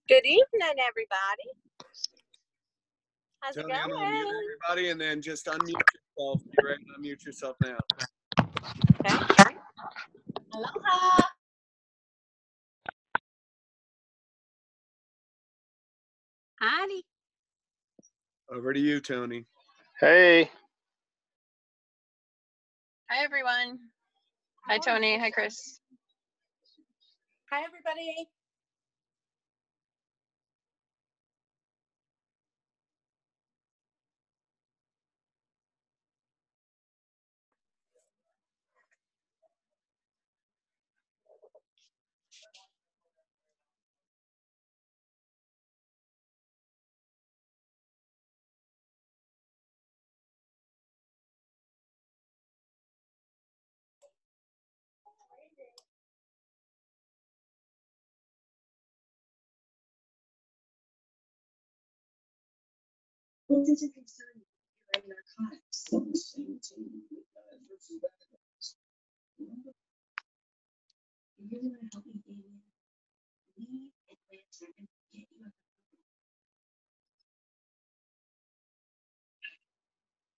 Good evening, everybody. How's it Tony, I'm going? gonna mute everybody and then just unmute yourself. You're ready to unmute yourself now. Okay. Aloha. Howdy. Over to you, Tony. Hey. Hi, everyone. Hi, Tony. Hi, Chris. Hi, everybody. What does it concern you if you're in narcotics? On the same team with drugs and bad guys. Remember? You really want to help me, Damien? Me and Lance are going to get you up.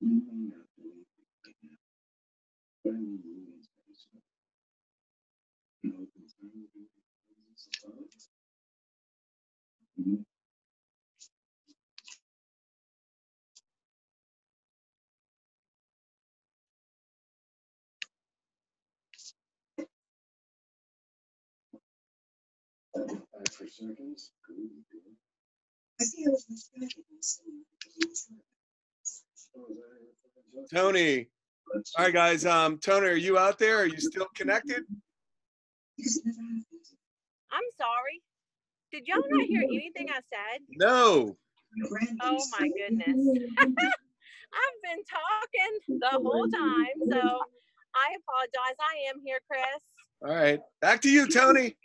You may not believe me right now, but I need Louis' basement. An open time with you above. For seconds, I think I was mistaken. Tony. All right, guys. Tony, are you out there? Are you still connected? I'm sorry. Did y'all not hear anything I said? No. Oh, my goodness. I've been talking the whole time, so I apologize. I am here, Chris. All right. Back to you, Tony.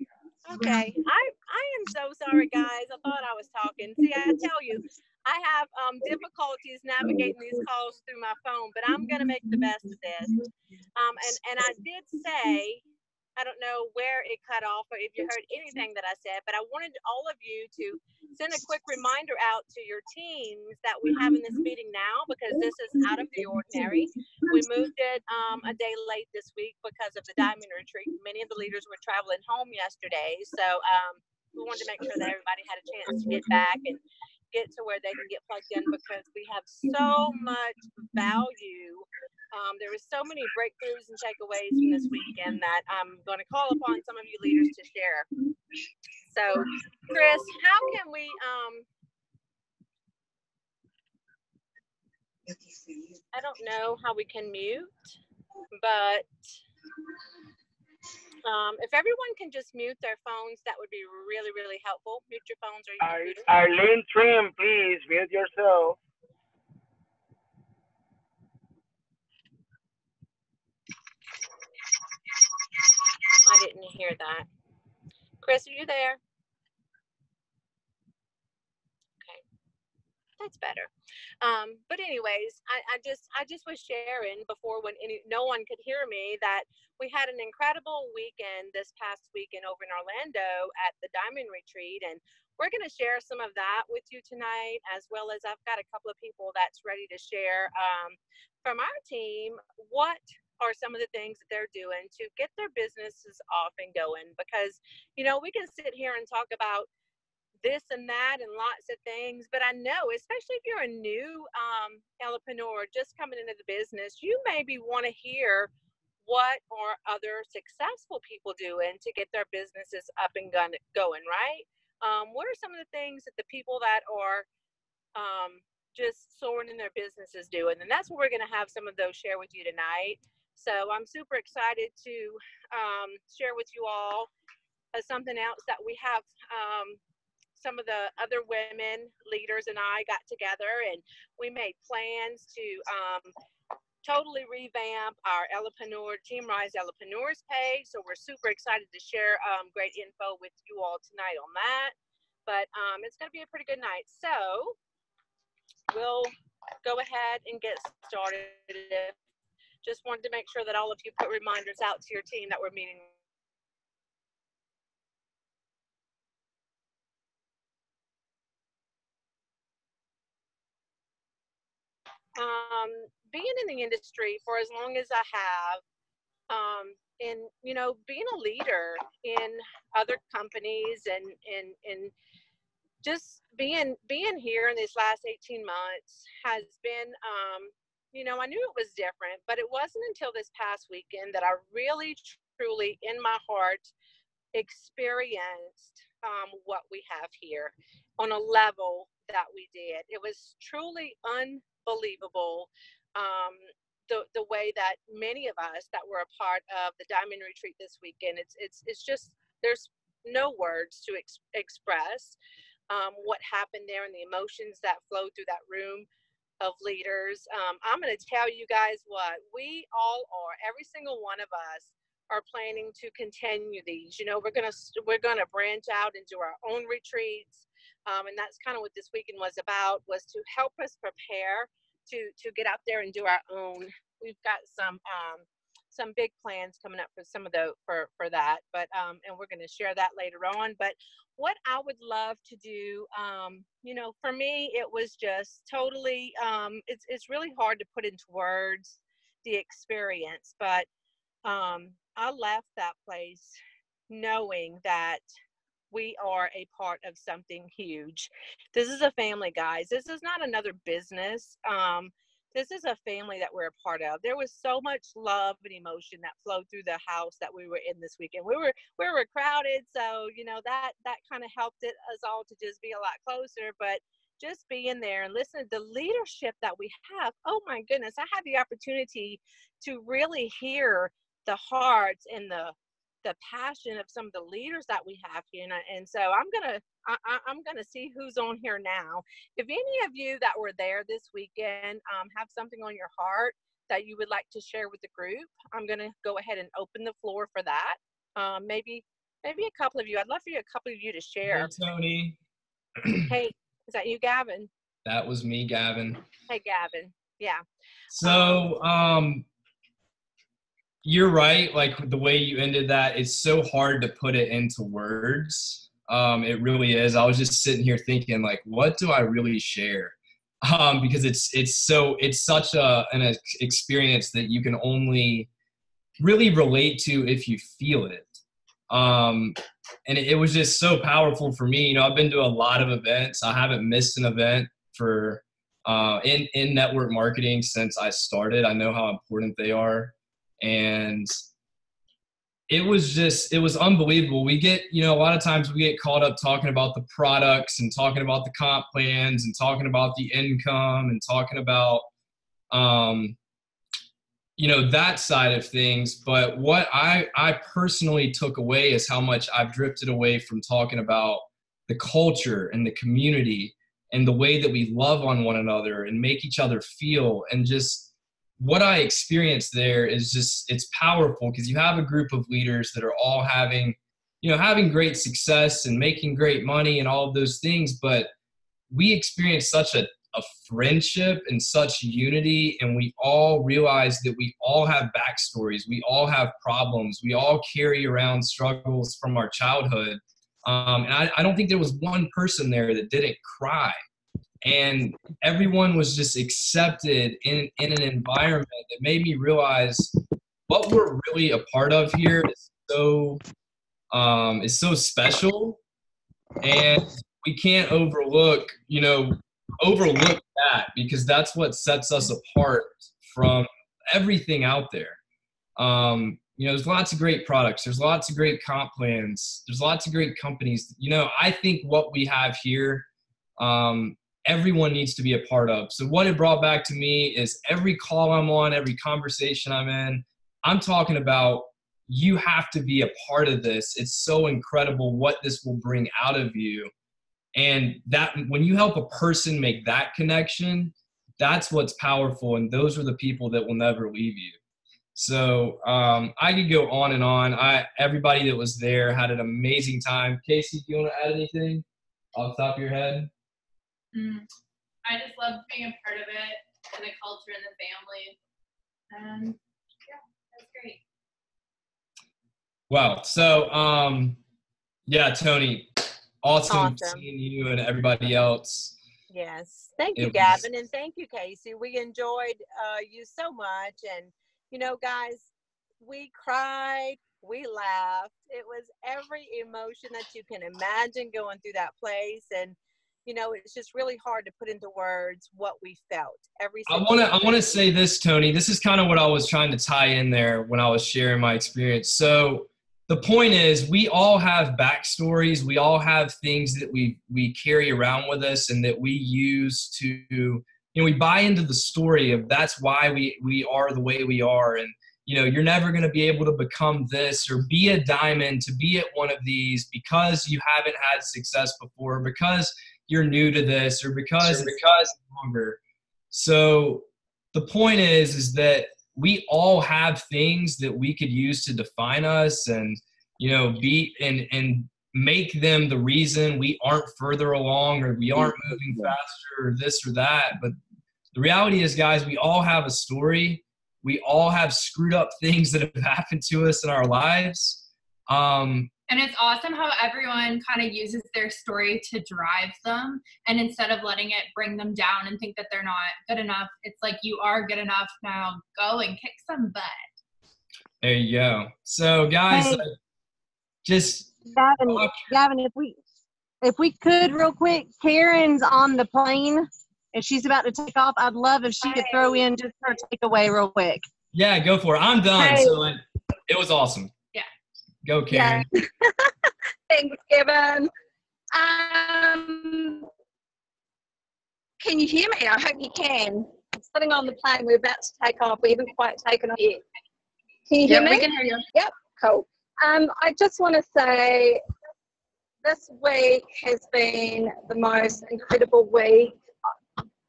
Okay. I am so sorry, guys. I thought I was talking. See, I tell you, I have difficulties navigating these calls through my phone, but I'm going to make the best of this. And I did say, I don't know where it cut off or if you heard anything that I said, but I wanted all of you to send a quick reminder out to your teams that we have in this meeting now, because this is out of the ordinary. We moved it a day late this week because of the Diamond Retreat. Many of the leaders were traveling home yesterday, so we wanted to make sure that everybody had a chance to get back and get to where they can get plugged in, because we have so much value. There were so many breakthroughs and takeaways from this weekend that I'm going to call upon some of you leaders to share. So, Chris, how can we I don't know how we can mute, but if everyone can just mute their phones, that would be really, really helpful. Mute your phones or your computer. Arlene Trim, please mute yourself. I didn't hear that. Chris, are you there? Okay, that's better. But anyways, I just was sharing before when no one could hear me that we had an incredible weekend this past weekend over in Orlando at the Diamond Retreat, and we're going to share some of that with you tonight, as well as I've got a couple of people that's ready to share from our team what are some of the things that they're doing to get their businesses off and going, because we can sit here and talk about this and that and lots of things, but I know, especially if you're a new entrepreneur just coming into the business, you maybe want to hear what are other successful people doing to get their businesses up and going, right? What are some of the things that the people that are just soaring in their businesses doing? And that's what we're going to have some of those share with you tonight. So I'm super excited to share with you all something else that we have. Some of the other women leaders and I got together and we made plans to totally revamp our Ellepreneur, Team Rise Ellepreneurs page. So we're super excited to share great info with you all tonight on that. But it's going to be a pretty good night. So we'll go ahead and get started. Just wanted to make sure that all of you put reminders out to your team that we're meeting. Being in the industry for as long as I have, and being a leader in other companies and just being here in these last 18 months has been, I knew it was different, but it wasn't until this past weekend that I really, truly, in my heart, experienced what we have here on a level that we did. It was truly unbelievable. The way that many of us that were a part of the Diamond Retreat this weekend, it's just, there's no words to express what happened there and the emotions that flowed through that room of leaders. I'm going to tell you guys what we all are. Every single one of us are planning to continue these. We're gonna branch out and do our own retreats, and that's kind of what this weekend was about, was to help us prepare to get out there and do our own. We've got some big plans coming up for some of for that, but and we're going to share that later on. But what I would love to do, for me, it was just totally, it's really hard to put into words the experience, but I left that place knowing that we are a part of something huge. This is a family, guys. This is not another business. This is a family that we're a part of. There was so much love and emotion that flowed through the house that we were in this weekend. We were crowded, so that kind of helped us all to just be a lot closer. But just being there and listening to the leadership that we have, oh my goodness, I had the opportunity to really hear the hearts and the passion of some of the leaders that we have here, and so I'm gonna see who's on here now. If any of you that were there this weekend have something on your heart that you would like to share with the group, I'm gonna go ahead and open the floor for that. Maybe a couple of you. I'd love for a couple of you to share. Hey, Tony. Hey, is that you, Gavin? That was me, Gavin. Hey, Gavin. Yeah. So, you're right. Like the way you ended that, it's so hard to put it into words. It really is. I was just sitting here thinking, like, what do I really share? Because it's such an experience that you can only really relate to if you feel it. And it was just so powerful for me. I've been to a lot of events. I haven't missed an event for in network marketing since I started. I know how important they are. And it was unbelievable. We get, a lot of times we get caught up talking about the products and talking about the comp plans and talking about the income and talking about, that side of things. But what I personally took away is how much I've drifted away from talking about the culture and the community and the way that we love on one another and make each other feel. And just what I experienced there is just, it's powerful because you have a group of leaders that are all having great success and making great money and all of those things. But we experienced such a friendship and such unity, and we all realize that we all have backstories. We all have problems. We all carry around struggles from our childhood. And I don't think there was one person there that didn't cry. And everyone was just accepted in an environment that made me realize what we're really a part of here is so special, and we can't overlook that, because that's what sets us apart from everything out there. There's lots of great products. There's lots of great comp plans. There's lots of great companies. I think what we have here, everyone needs to be a part of. So what it brought back to me is every call I'm on, every conversation I'm in, I'm talking about, you have to be a part of this. It's so incredible what this will bring out of you. And that when you help a person make that connection, that's what's powerful, and those are the people that will never leave you. So I could go on and on. Everybody that was there had an amazing time. Casey, do you want to add anything off the top of your head? I just loved being a part of it, and the culture and the family. And yeah, that's great. Wow. So yeah, Tony, awesome seeing you and everybody else. Yes. Thank you, It was- Gavin, and thank you, Casey. We enjoyed you so much. And, you know, guys, we cried, we laughed. It was every emotion that you can imagine going through that place. And, you know, it's just really hard to put into words what we felt. I want to say this, Tony. This is kind of what I was trying to tie in there when I was sharing my experience. So the point is, we all have backstories. We all have things that we carry around with us and that we use to, you know, we buy into the story of that's why we are the way we are. And, you know, you're never going to be able to become this or be a diamond, to be at one of these because you haven't had success before, because you're new to this, or because longer. So the point is that we all have things that we could use to define us and, you know, be and make them the reason we aren't further along or we aren't moving faster or this or that. But the reality is, guys, we all have a story. We all have screwed up things that have happened to us in our lives. And it's awesome how everyone kind of uses their story to drive them. And instead of letting it bring them down and think that they're not good enough, it's like, you are good enough now. Go and kick some butt. There you go. So, guys, Hey, just Gavin, if we could real quick, Karen's on the plane and she's about to take off. I'd love if she could throw in just her takeaway real quick. yeah, go for it. I'm done. Hey. So it was awesome. Yeah. Go, Karen. Yeah. Thanks, Kevin. Can you hear me? I hope you can. I'm sitting on the plane. We're about to take off. We haven't quite taken off yet. Can you hear me? We can hear you. Yep, cool. I just want to say this week has been the most incredible week.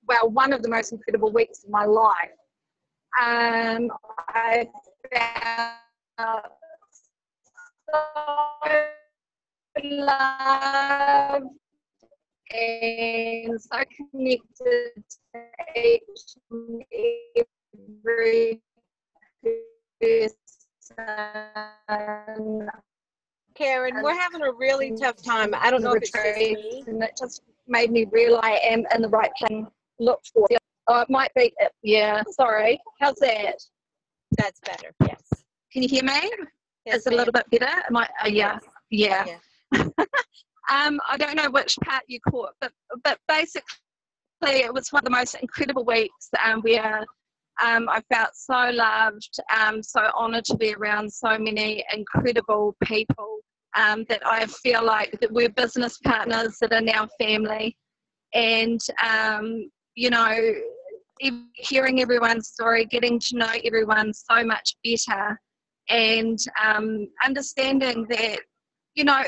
Well, one of the most incredible weeks of my life. I felt so loved and so connected to each and every person. Karen, we're having a really tough time. I don't know if it's just me. And it just made me realize I am in the right place. Look for it. Oh, it might be. Yeah, sorry. How's that? That's better. Yes. Can you hear me? Yes, Is it a little bit better? Am I? Yeah. Yeah. I don't know which part you caught, but basically it was one of the most incredible weeks where I felt so loved, so honoured to be around so many incredible people that I feel like that we're business partners that are now family. And, you know, hearing everyone's story, getting to know everyone so much better, and understanding that, you know,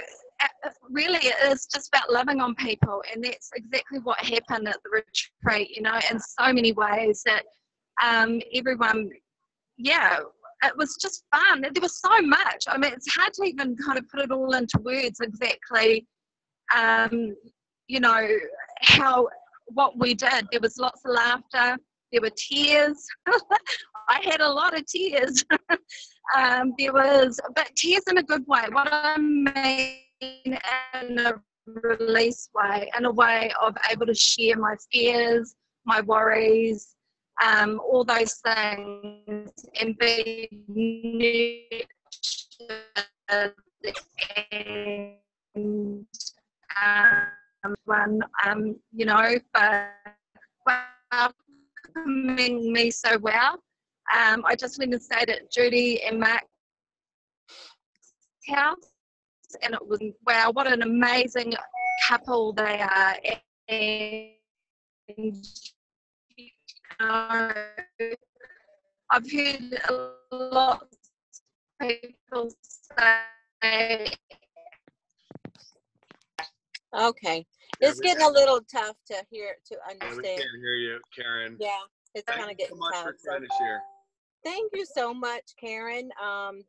really it is just about loving on people. And that's exactly what happened at the retreat, you know, in so many ways that everyone, yeah, it was just fun. There was so much. I mean, it's hard to even kind of put it all into words exactly, you know, what we did. There was lots of laughter. There were tears. I had a lot of tears. But tears in a good way. What I mean in a release way, in a way of able to share my fears, my worries, all those things, and be nurtured and you know, for welcoming me so well. I just went and stayed at Judy and Mark's house, and it was, wow, what an amazing couple they are. And you know, I've heard a lot of people say. Okay. It's getting a little tough to hear, to Yeah, we understand. can't hear you, Karen. Yeah, it's Thank kind you of getting so much tough. for So trying to share. thank you so much, Karen.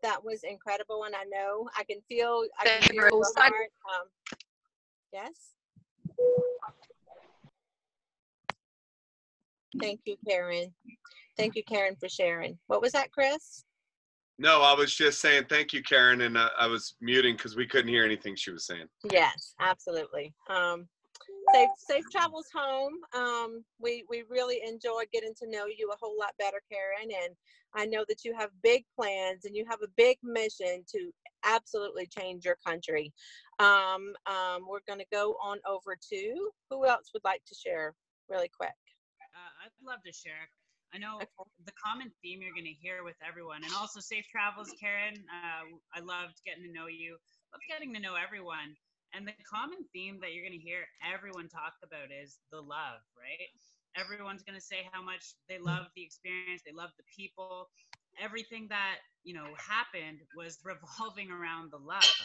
That was incredible, and I know I can feel Deborah, your also- heart. Yes. Thank you, Karen. Thank you, Karen, for sharing. What was that, Chris? No, I was just saying thank you, Karen, and I was muting because we couldn't hear anything she was saying. Yes, absolutely. Safe travels home. We really enjoyed getting to know you a whole lot better, Karen, and I know that you have big plans and you have a big mission to absolutely change your country. We're going to go on over to who else would like to share really quick. I'd love to share. I know Okay. the common theme you're going to hear with everyone, and also safe travels, Karen. I loved getting to know you. Love getting to know everyone. And the common theme that you're going to hear everyone talk about is the love, right? Everyone's going to say how much they love the experience, they love the people. Everything that, happened was revolving around the love.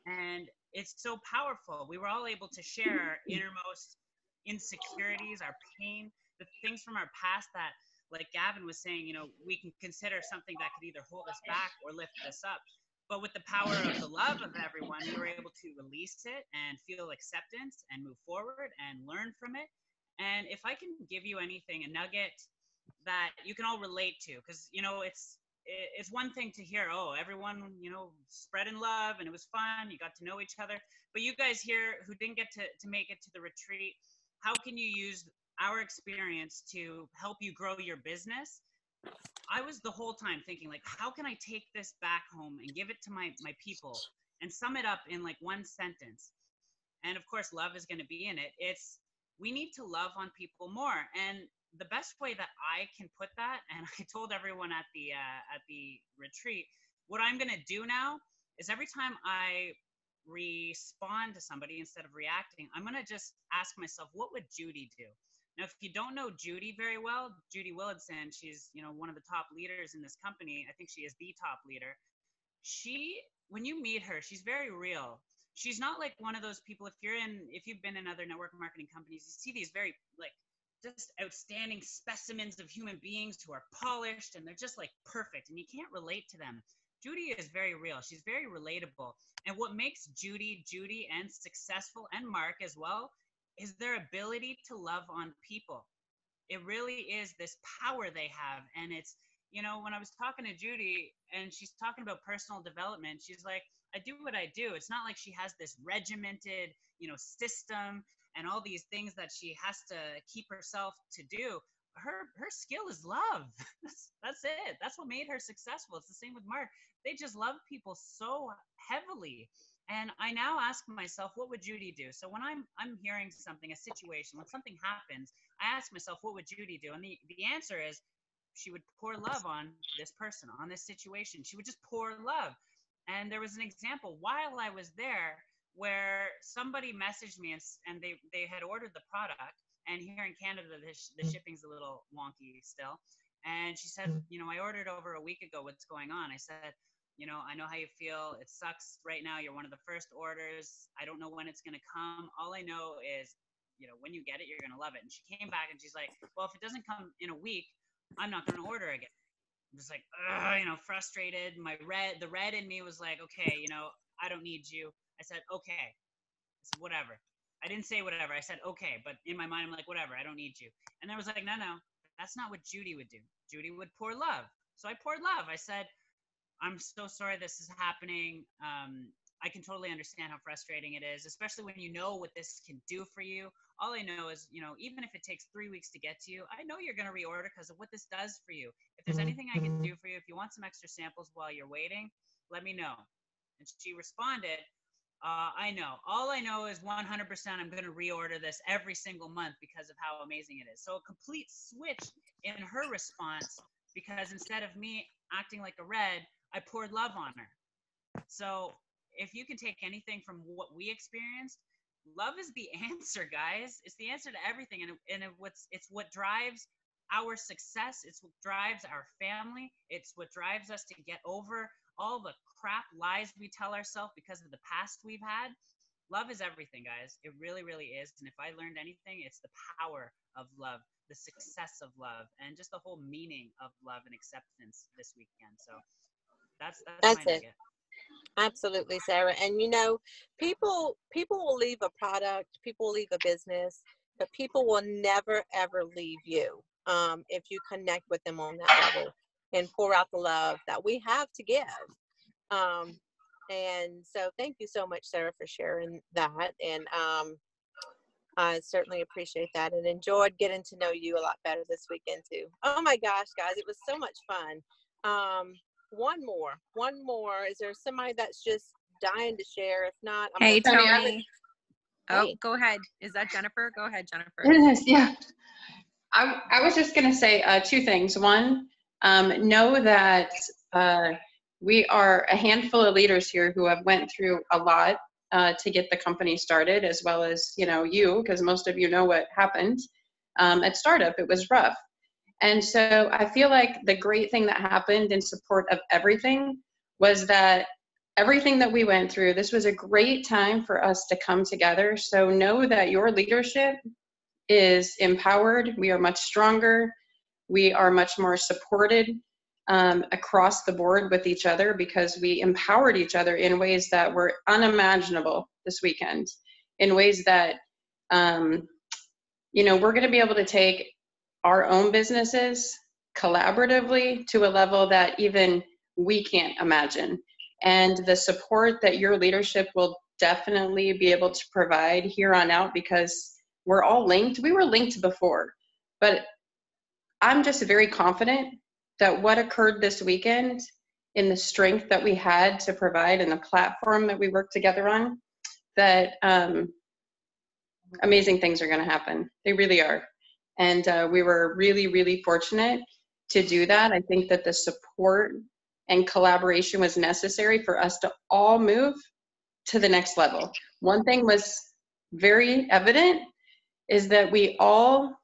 And it's so powerful. We were all able to share our innermost insecurities, our pain, the things from our past that, like Gavin was saying, we can consider something that could either hold us back or lift us up. But with the power of the love of everyone, we were able to release it and feel acceptance and move forward and learn from it. And if I can give you anything, a nugget that you can all relate to, because, it's one thing to hear, oh, everyone, spreading love and it was fun, you got to know each other. But you guys here who didn't get to make it to the retreat, how can you use our experience to help you grow your business? I was the whole time thinking, like, how can I take this back home and give it to my people and sum it up in like one sentence? And of course, love is going to be in it. We need to love on people more. And the best way that I can put that, and I told everyone at the retreat, what I'm going to do now is every time I respond to somebody instead of reacting, I'm going to just ask myself, what would Judy do? Now, if you don't know Judy very well, Judy Willardson, she's, one of the top leaders in this company. I think she is the top leader. When you meet her, she's very real. She's not like one of those people, if you've been in other network marketing companies, you see these very like just outstanding specimens of human beings who are polished and they're just like perfect and you can't relate to them. Judy is very real. She's very relatable. And what makes Judy and successful, and Mark as well, is their ability to love on people. It really is this power they have. And it's, when I was talking to Judy and she's talking about personal development, she's like, I do what I do. It's not like she has this regimented, system and all these things that she has to keep herself to do. Her skill is love. That's it. That's what made her successful. It's the same with Mark. They just love people so heavily. And I now ask myself, what would Judy do? So when I'm hearing something, a situation, when something happens, I ask myself, what would Judy do? And the answer is she would pour love on this person, on this situation. She would just pour love. And there was an example while I was there where somebody messaged me and they had ordered the product. And here in Canada, the shipping's a little wonky still. And she said, I ordered over a week ago. What's going on? I said, I know how you feel. It sucks right now. You're one of the first orders. I don't know when it's going to come. All I know is, when you get it, you're going to love it. And she came back and she's like, well, if it doesn't come in a week, I'm not going to order again. I'm just like, frustrated. The red in me was like, okay, I don't need you. I said, okay. I said, whatever. I didn't say whatever. I said, okay. But in my mind, I'm like, whatever. I don't need you. And I was like, no, that's not what Judy would do. Judy would pour love. So I poured love. I said, I'm so sorry this is happening. I can totally understand how frustrating it is, especially when you know what this can do for you. All I know is, even if it takes 3 weeks to get to you, I know you're going to reorder because of what this does for you. If there's anything I can do for you, if you want some extra samples while you're waiting, let me know. And she responded, I know. All I know is 100% I'm going to reorder this every single month because of how amazing it is. So a complete switch in her response, because instead of me acting like a red, I poured love on her. So if you can take anything from what we experienced, love is the answer, guys. It's the answer to everything. And it's what drives our success. It's what drives our family. It's what drives us to get over all the crap lies we tell ourselves because of the past we've had. love is everything, guys. It really, really is. And if I learned anything, it's the power of love, the success of love, and just the whole meaning of love and acceptance this weekend. So that's my That's it. nugget. Absolutely, Sarah. And you know, people will leave a product, people will leave a business, but people will never ever leave you if you connect with them on that level and pour out the love that we have to give. And so thank you so much, Sarah, for sharing that. And I certainly appreciate that and enjoyed getting to know you a lot better this weekend too. Oh my gosh, guys, it was so much fun. One more. Is there somebody that's just dying to share? If not, I'm Hey, gonna Tony. Oh, Hey. go ahead. Is that Jennifer? Go ahead, Jennifer. It is, yeah. I was just going to say two things. One, know that we are a handful of leaders here who have went through a lot to get the company started, as well as, you know, you, because most of you know what happened at startup. It was rough. And so I feel like the great thing that happened in support of everything was that everything that we went through, this was a great time for us to come together. So know that your leadership is empowered. We are much stronger. We are much more supported across the board with each other because we empowered each other in ways that were unimaginable this weekend, in ways that, you know, we're going to be able to take our own businesses collaboratively to a level that even we can't imagine. And the support that your leadership will definitely be able to provide here on out, because we're all linked. We were linked before, but I'm just very confident that what occurred this weekend, in the strength that we had to provide and the platform that we worked together on, that amazing things are going to happen. They really are. And we were really, really fortunate to do that. I think that the support and collaboration was necessary for us to all move to the next level. One thing was very evident is that we all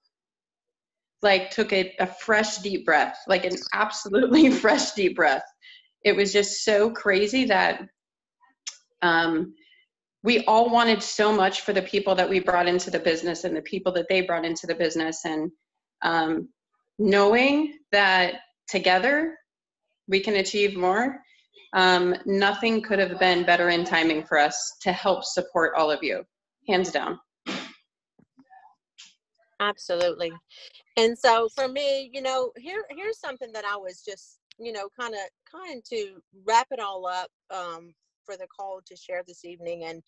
like took a fresh deep breath, like an absolutely fresh deep breath. It was just so crazy that we all wanted so much for the people that we brought into the business and the people that they brought into the business. And knowing that together we can achieve more, nothing could have been better in timing for us to help support all of you, hands down. Absolutely. And so for me, you know, here's something that I was just, you know, kind to wrap it all up for the call to share this evening. And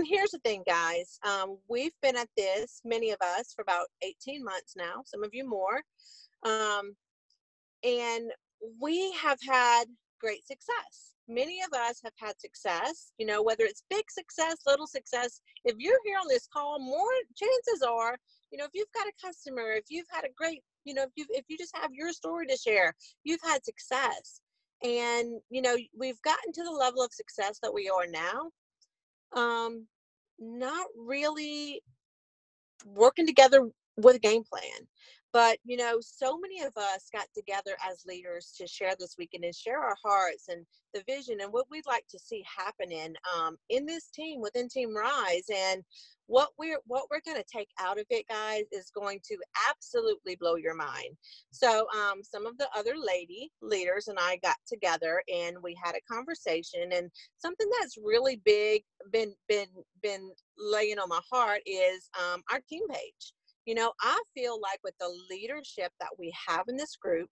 here's the thing, guys. We've been at this, many of us, for about 18 months now, some of you more. And we have had great success. Many of us have had success, you know, whether it's big success, little success. If you're here on this call, more chances are, you know, if you've got a customer, if you've had a great, you know, if you just have your story to share, you've had success. And, you know, we've gotten to the level of success that we are now, not really working together with a game plan. But, you know, so many of us got together as leaders to share this weekend and share our hearts and the vision and what we'd like to see happening in this team, within Team Rise. And what we're going to take out of it, guys, is going to absolutely blow your mind. So some of the other lady leaders and I got together and we had a conversation, and something that's really been laying on my heart is our team page. You know, I feel like with the leadership that we have in this group,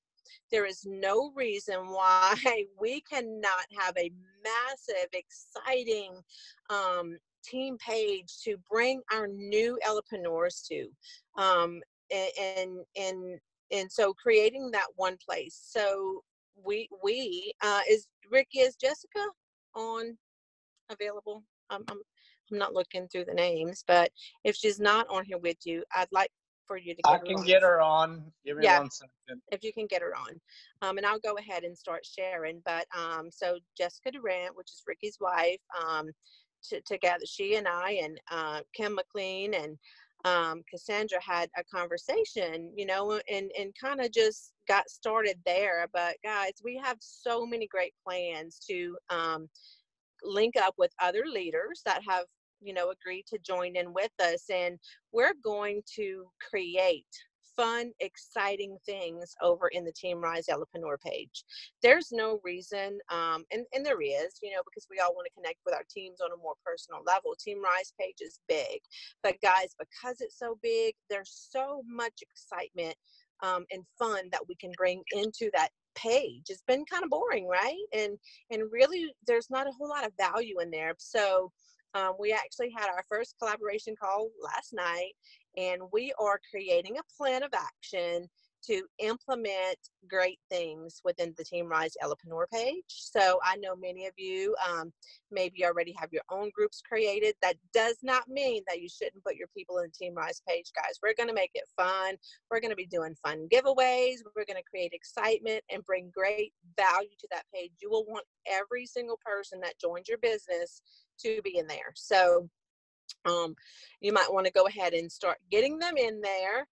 there is no reason why we cannot have a massive, exciting team page to bring our new Ellepreneurs to. And so creating that one place. So is Jessica on available? I'm not looking through the names, but if she's not on here with you, I'd like for you to get her on. Give me 1 second. If you can get her on. And I'll go ahead and start sharing. But so Jessica Durant, which is Ricky's wife, together, she and I and Kim McLean and Cassandra had a conversation, you know, and kind of just got started there. But guys, we have so many great plans to link up with other leaders that have agreed to join in with us, and we're going to create fun, exciting things over in the Team Rise Elapreneur page. There's no reason, and there is, because we all want to connect with our teams on a more personal level. Team Rise page is big, but guys, because it's so big, there's so much excitement and fun that we can bring into that page. It's been kind of boring, right? And really, there's not a whole lot of value in there. So we actually had our first collaboration call last night, and we are creating a plan of action to implement great things within the Team Rise Elapreneur page. So I know many of you maybe already have your own groups created. That does not mean that you shouldn't put your people in the Team Rise page, guys. We're going to make it fun. We're going to be doing fun giveaways. We're going to create excitement and bring great value to that page. You will want every single person that joins your business to be in there. So you might want to go ahead and start getting them in there.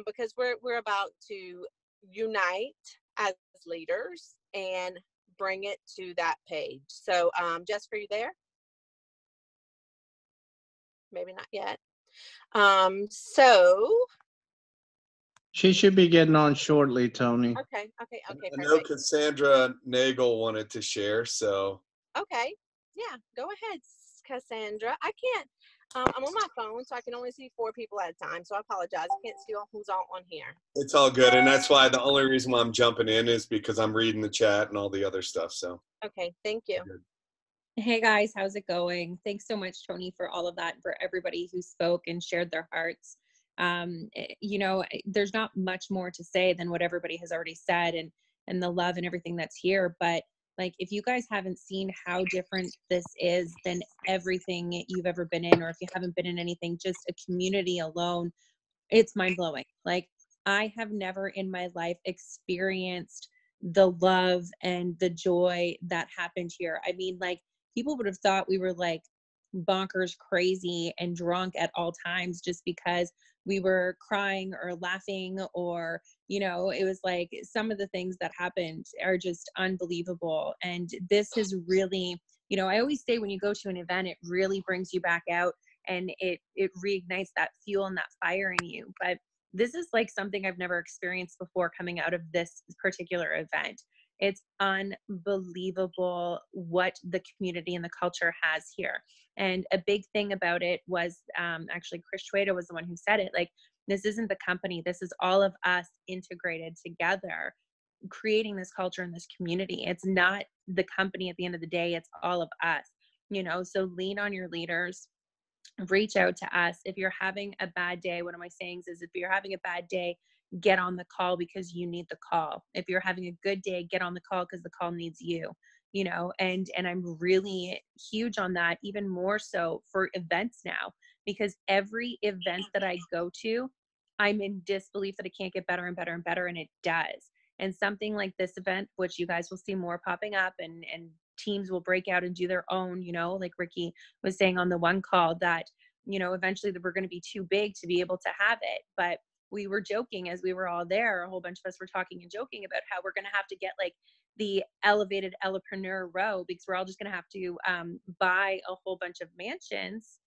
Because we're about to unite as leaders and bring it to that page. So Jessica, are you there? Maybe not yet. So she should be getting on shortly, Tony. Okay. I know Perfect. Cassandra Nagel wanted to share, so. Okay. Yeah, go ahead, Cassandra. I can't. I'm on my phone, so I can only see 4 people at a time. So I apologize. I can't see who's on here. It's all good, and that's why the only reason why I'm jumping in is because I'm reading the chat and all the other stuff. So. Okay, thank you. Hey guys, how's it going? Thanks so much, Tony, for all of that, for everybody who spoke and shared their hearts. There's not much more to say than what everybody has already said, and the love and everything that's here. But like, if you guys haven't seen how different this is than everything you've ever been in, or if you haven't been in anything, just a community alone, it's mind blowing. Like, I have never in my life experienced the love and the joy that happened here. I mean, like, people would have thought we were like bonkers crazy and drunk at all times just because we were crying or laughing, or it was like some of the things that happened are just unbelievable. And this has really, I always say when you go to an event, it really brings you back out, and it reignites that fuel and that fire in you. But this is like something I've never experienced before coming out of this particular event. It's unbelievable what the community and the culture has here. And a big thing about it was actually Chris Chueda was the one who said it. Like, this isn't the company. This is all of us integrated together, creating this culture and this community. It's not the company at the end of the day. It's all of us, so lean on your leaders. Reach out to us. If you're having a bad day, one of my sayings is, if you're having a bad day, get on the call because you need the call. If you're having a good day, get on the call because the call needs you, and I'm really huge on that, even more so for events now, because every event that I go to, I'm in disbelief that it can't get better and better and better, and it does. And something like this event, which you guys will see more popping up, and teams will break out and do their own, like Ricky was saying on the one call, that, eventually we're going to be too big to be able to have it. But we were joking as we were all there, a whole bunch of us were talking and joking about how we're going to have to get like the elevated Elapreneur row, because we're all just going to have to buy a whole bunch of mansions.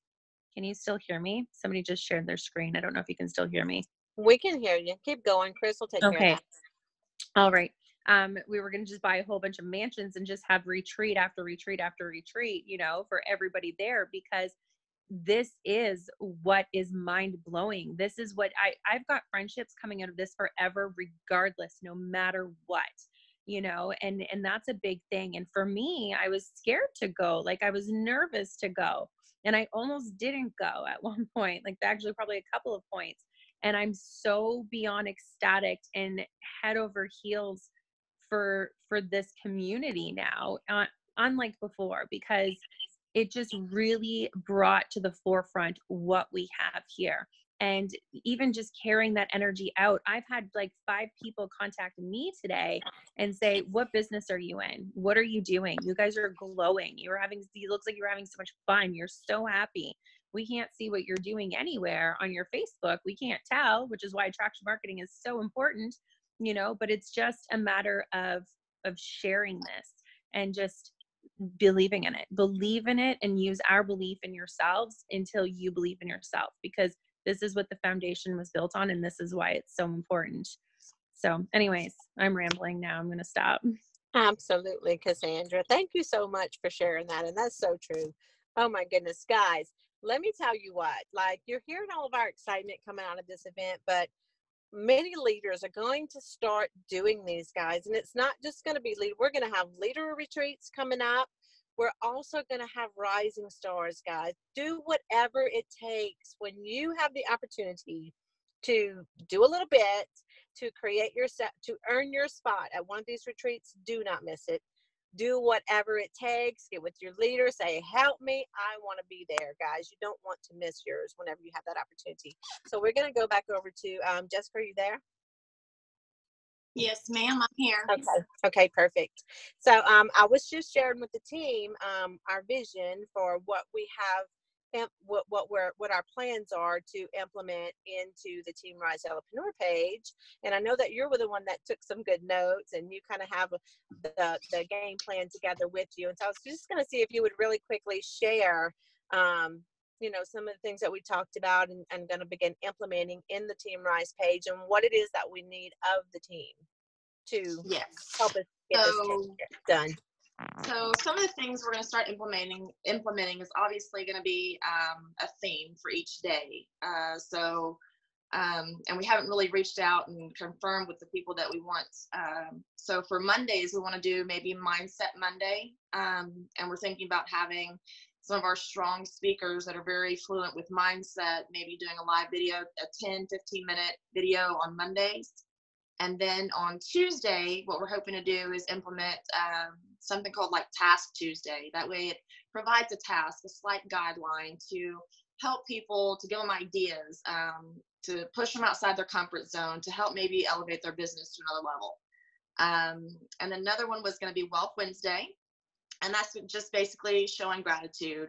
Can you still hear me? Somebody just shared their screen. I don't know if you can still hear me. We can hear you. Keep going. Chris will take care of that. All right. We were going to just buy a whole bunch of mansions and just have retreat after retreat after retreat, for everybody there, because this is what is mind blowing. This is what I've got friendships coming out of this forever, regardless, no matter what, and that's a big thing. And for me, I was scared to go. Like, I was nervous to go, and I almost didn't go at one point, like actually probably a couple of points. And I'm so beyond ecstatic and head over heels for this community now, unlike before, because it just really brought to the forefront what we have here. And even just carrying that energy out, I've had like 5 people contact me today and say, what business are you in? What are you doing? You guys are glowing. It looks like you're having so much fun. You're so happy. We can't see what you're doing anywhere on your Facebook. We can't tell, which is why attraction marketing is so important, but it's just a matter of sharing this and just believing in it. Believe in it and use our belief in yourselves until you believe in yourself, because this is what the foundation was built on, and this is why it's so important. So anyways, I'm rambling now. I'm going to stop. Absolutely, Cassandra. Thank you so much for sharing that. And that's so true. Oh my goodness, guys, let me tell you what, like, you're hearing all of our excitement coming out of this event, but many leaders are going to start doing these, guys. And it's not just going to be we're going to have leader retreats coming up. We're also going to have rising stars, guys. Do whatever it takes when you have the opportunity to do a little bit to create your set, to earn your spot at one of these retreats. Do not miss it. Do whatever it takes. Get with your leader. Say, help me. I want to be there, guys. You don't want to miss yours whenever you have that opportunity. So we're going to go back over to Jessica. Are you there? Yes, ma'am. I'm here. Okay, perfect. So I was just sharing with the team our vision for what we have and what our plans are to implement into the Team Rise Ellepreneur page. And I know that you're the one that took some good notes, and you kind of have the game plan together with you. And so I was just going to see if you would really quickly share, you know, some of the things that we talked about and going to begin implementing in the Team Rise page, and what it is that we need of the team to help us get this done. So some of the things we're going to start implementing is obviously going to be a theme for each day. And we haven't really reached out and confirmed with the people that we want. So for Mondays, we want to do maybe Mindset Monday. And we're thinking about having some of our strong speakers that are very fluent with mindset, maybe doing a live video, a 10, 15-minute video on Mondays. And then on Tuesday, what we're hoping to do is implement something called like Task Tuesday. That way it provides a task, a slight guideline to help people, to give them ideas, to push them outside their comfort zone, to help maybe elevate their business to another level. And another one was going to be Wealth Wednesday. And that's just basically showing gratitude,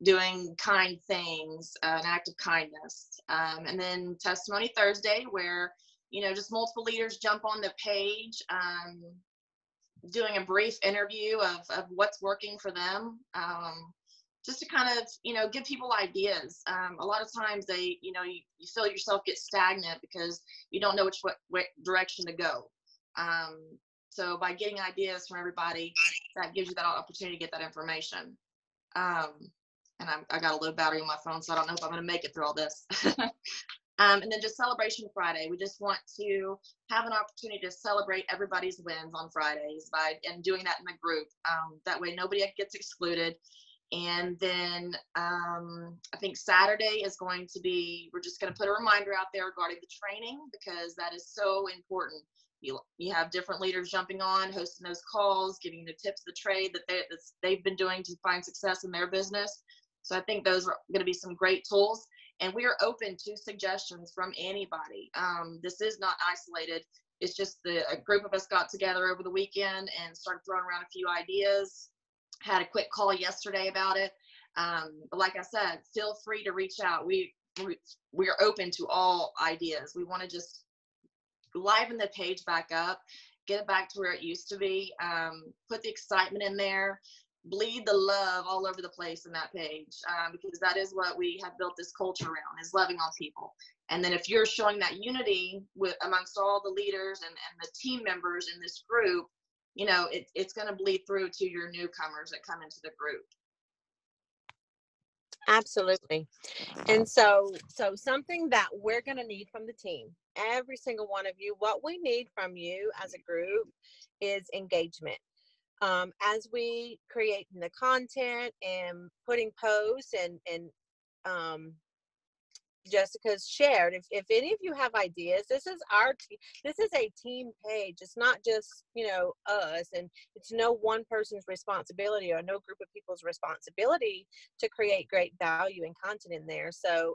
doing kind things, an act of kindness. And then Testimony Thursday, where, you know, just multiple leaders jump on the page, doing a brief interview of what's working for them, just to kind of, you know, give people ideas. A lot of times they, you know, you feel yourself get stagnant because you don't know what direction to go. So by getting ideas from everybody, that gives you that opportunity to get that information. And I got a low battery on my phone, so I don't know if I'm going to make it through all this. And then just Celebration Friday. We just want to have an opportunity to celebrate everybody's wins on Fridays and doing that in the group. That way nobody gets excluded. And then I think Saturday is going to be, we're just going to put a reminder out there regarding the training, because that is so important. You have different leaders jumping on, hosting those calls, giving you the tips of the trade that they've been doing to find success in their business. So I think those are going to be some great tools. And we are open to suggestions from anybody. This is not isolated. It's just a group of us got together over the weekend and started throwing around a few ideas. Had a quick call yesterday about it. But like I said, feel free to reach out. We are open to all ideas. We want to just liven the page back up, get it back to where it used to be, put the excitement in there, bleed the love all over the place in that page, because that is what we have built this culture around, is loving on people. And then if you're showing that unity amongst all the leaders and the team members in this group, you know, it's going to bleed through to your newcomers that come into the group. Absolutely. And so something that we're going to need from the team, every single one of you, what we need from you as a group is engagement. As we create the content and putting posts and Jessica's shared, if any of you have ideas, this is a team page. It's not just, you know, us, and it's no one person's responsibility or no group of people's responsibility to create great value and content in there. So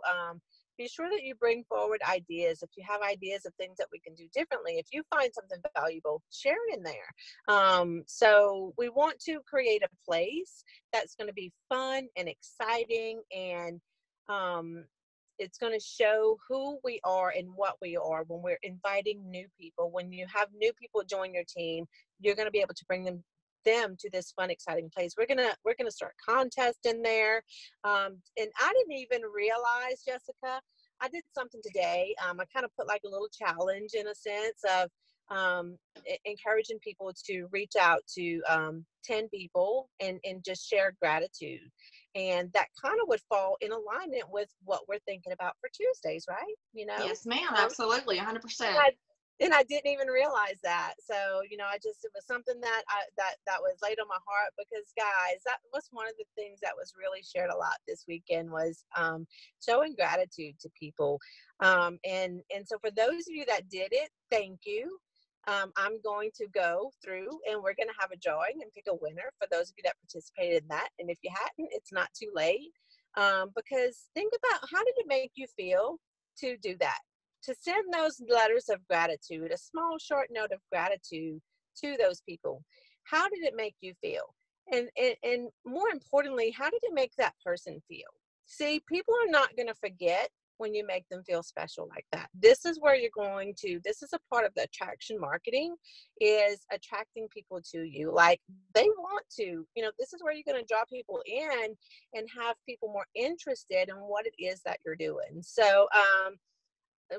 be sure that you bring forward ideas. If you have ideas of things that we can do differently, if you find something valuable, share it in there. So we want to create a place that's going to be fun and exciting, and it's going to show who we are and what we are when we're inviting new people. When you have new people join your team, you're going to be able to bring them them to this fun, exciting place. We're gonna start a contest in there. And I didn't even realize, Jessica, I did something today. I kind of put like a little challenge in a sense of encouraging people to reach out to 10 people and just share gratitude. And that kind of would fall in alignment with what we're thinking about for Tuesdays, right? You know? Yes, ma'am. Absolutely. 100%. And I didn't even realize that. So, you know, it was something that that was laid on my heart, because guys, that was one of the things that was really shared a lot this weekend was showing gratitude to people. And so for those of you that did it, thank you. I'm going to go through and we're going to have a drawing and pick a winner for those of you that participated in that. And if you hadn't, it's not too late. Because think about, how did it make you feel to do that? To send those letters of gratitude, a small short note of gratitude to those people. How did it make you feel? And more importantly, how did it make that person feel? See, people are not going to forget when you make them feel special like that. This is where you're going to, this is a part of the attraction marketing, is attracting people to you. Like they want to, you know, this is where you're going to draw people in and have people more interested in what it is that you're doing. So,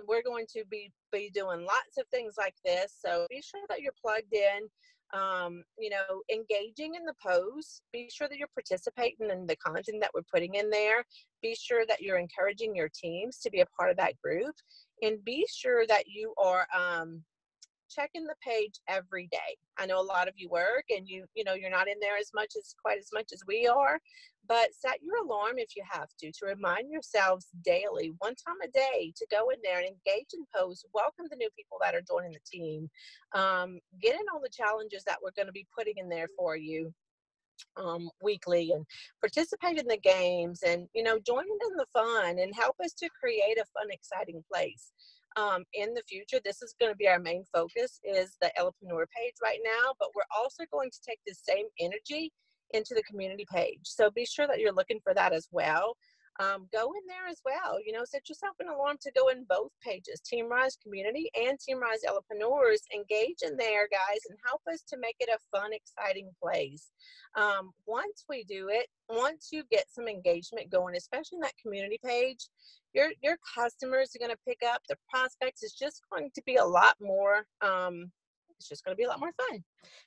we're going to be doing lots of things like this. So be sure that you're plugged in, you know, engaging in the posts. Be sure that you're participating in the content that we're putting in there. Be sure that you're encouraging your teams to be a part of that group. And be sure that you are checking the page every day. I know a lot of you work and you know, you're not in there quite as much as we are, but set your alarm if you have to remind yourselves daily, one time a day, to go in there and engage in posts, welcome the new people that are joining the team, get in on the challenges that we're going to be putting in there for you weekly, and participate in the games, and, you know, join in the fun and help us to create a fun, exciting place. In the future, this is going to be our main focus, is the Ellepreneur page right now, but we're also going to take the same energy into the community page. So be sure that you're looking for that as well. Go in there as well. You know, set yourself an alarm to go in both pages, Team Rise Community and Team Rise Ellepreneurs. Engage in there, guys, and help us to make it a fun, exciting place. Once we do it, once you get some engagement going, especially in that community page, your customers are going to pick up, the prospects. Is just going to be a lot more, it's just going to be a lot more fun.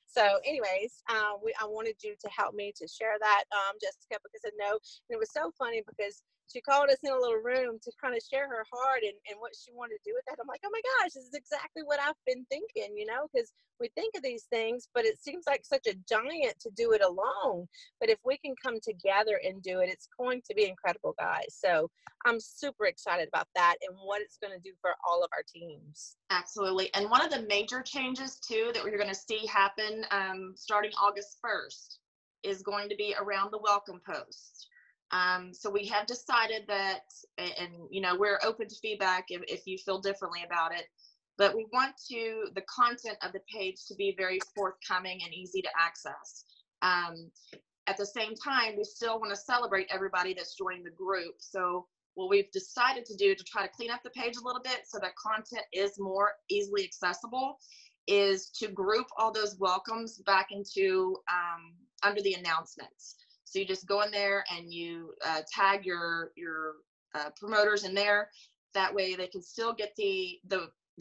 So anyways, I wanted you to help me to share that, Jessica, because I know, and it was so funny because she called us in a little room to kind of share her heart and what she wanted to do with that. I'm like, oh my gosh, this is exactly what I've been thinking, you know, because we think of these things, but it seems like such a giant to do it alone. But if we can come together and do it, it's going to be incredible, guys. So I'm super excited about that and what it's going to do for all of our teams. Absolutely. And one of the major changes too that we're going to see happen starting August 1st is going to be around the welcome post. So we have decided that, and you know, we're open to feedback if you feel differently about it, but we want the content of the page to be very forthcoming and easy to access. At the same time, we still want to celebrate everybody that's joining the group. So what we've decided to do to try to clean up the page a little bit so that content is more easily accessible is to group all those welcomes back into under the announcements. So you just go in there and you tag your promoters in there. That way they can still get the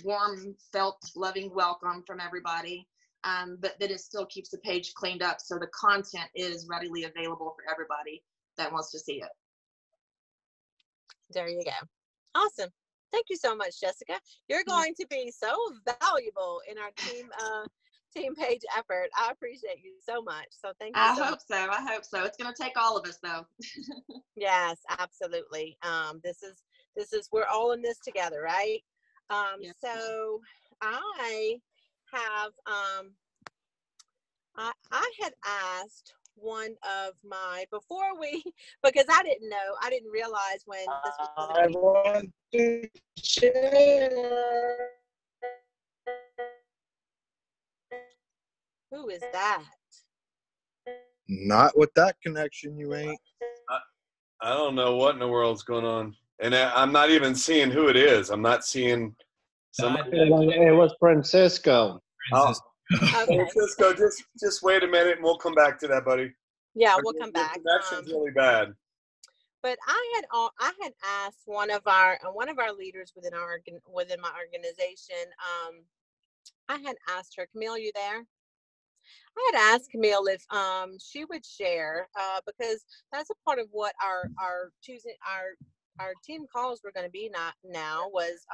warm, felt, loving welcome from everybody, but that it still keeps the page cleaned up so the content is readily available for everybody that wants to see it. There you go. Awesome. Thank you so much, Jessica. You're going to be so valuable in our team page effort. I appreciate you so much. So thank you. I hope so. It's going to take all of us though. Yes, absolutely. This is we're all in this together, right? Yes. So I have I had asked one of my, because I didn't realize when this was I want to share. Who is that? Not with that connection, you ain't. I don't know what in the world's going on. And I'm not even seeing who it is. I'm not seeing somebody. It was Francisco. Oh, Okay. Francisco, just wait a minute, and we'll come back to that, buddy. Yeah, we'll come back. Connection's really bad. But I had asked one of our leaders within my organization. I had asked her, Camille, you there? I had asked Camille if she would share because that's a part of what our team calls were going to be now was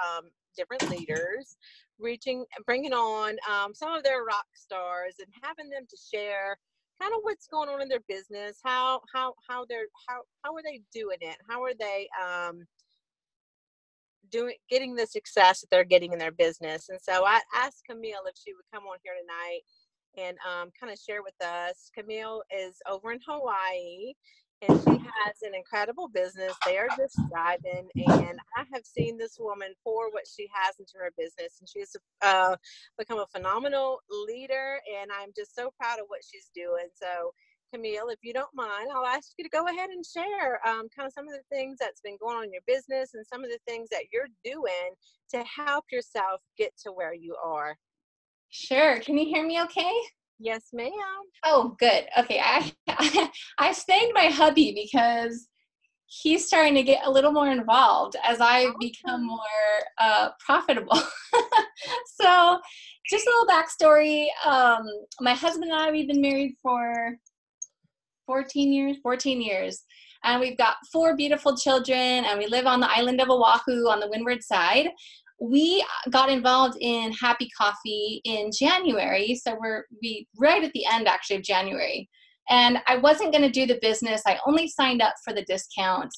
different leaders bringing on some of their rock stars and having them to share kind of what's going on in their business, how are they doing it, how are they getting the success that they're getting in their business. And so I asked Camille if she would come on here tonight and kind of share with us. Camille is over in Hawaii, and she has an incredible business. They are just thriving, and I have seen this woman pour what she has into her business, and she's become a phenomenal leader, and I'm just so proud of what she's doing. So, Camille, if you don't mind, I'll ask you to go ahead and share kind of some of the things that's been going on in your business and some of the things that you're doing to help yourself get to where you are. Sure. Can you hear me okay? Yes, ma'am. Oh, good. Okay. I snagged my hubby because he's starting to get a little more involved as I become more profitable. So just a little backstory. My husband and I, we've been married for 14 years. And we've got 4 beautiful children, and we live on the island of Oahu on the windward side. We got involved in Happy Coffee in January, so we right at the end actually of January. And I wasn't going to do the business. I only signed up for the discount,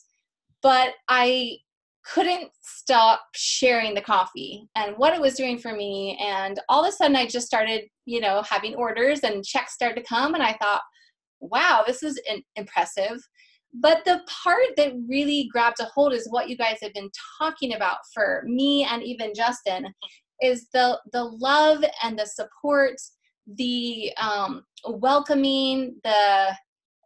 but I couldn't stop sharing the coffee and what it was doing for me. And all of a sudden I just started, having orders and checks started to come, and I thought, wow, this is impressive. But the part that really grabbed a hold is what you guys have been talking about for me and even Justin, is the love and the support, the welcoming,